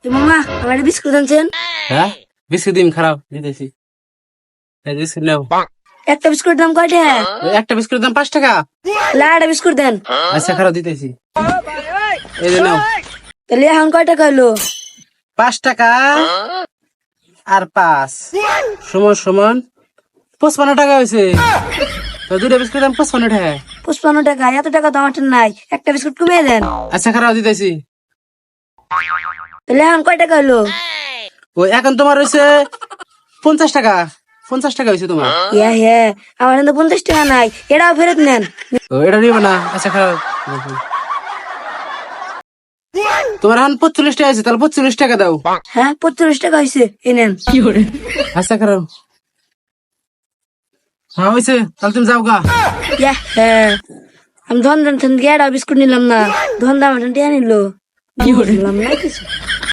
মামা আমার একটা বিস্কুট আনছেন। হ্যাঁ বিস্কুট দিন খারাপ দিতেছি। এই বিস্কুট নাও। একটা বিস্কুটের দাম কয়টা? একটা বিস্কুটের দাম 5 টাকা। লাড়া বিস্কুট দেন। আচ্ছা খারাপ দিতেছি। এই যে নাও। তাহলে এখন কয় টাকা হলো? 5 টাকা আর 5 সমান সমান 55 টাকা হয়েছে। তো দুটো বিস্কুটের দাম 55 টাকা। 55 টাকা? এত টাকা তো আমার ঠান্ডা নাই, একটা বিস্কুট কমিয়ে দেন। আচ্ছা খারাপ দিতেছি। তাহলে এখন কয় টাকা হলো? ওই এখন তোমার হয়েছে 50 টাকা। 50 টাকা হয়েছে তোমার। হ্যাঁ আমার কিন্তু 50 টাকা নাই, এটাও ফেরত নেন। ও এটা নিবে না। আচ্ছা খারাপ তোমার এখন 45 টাকা আছে, তাহলে 45 টাকা দাও। হ্যাঁ 45 টাকা হয়েছে, এই নেন। আচ্ছা খারাপ হ্যাঁ হয়েছে, তাহলে তুমি যাও গা। হ্যাঁ আমি ধন ধন থেকে এটাও বিস্কুট নিলাম না, ধন দাম টিয়া নিল। বুঝলাম না কিছু।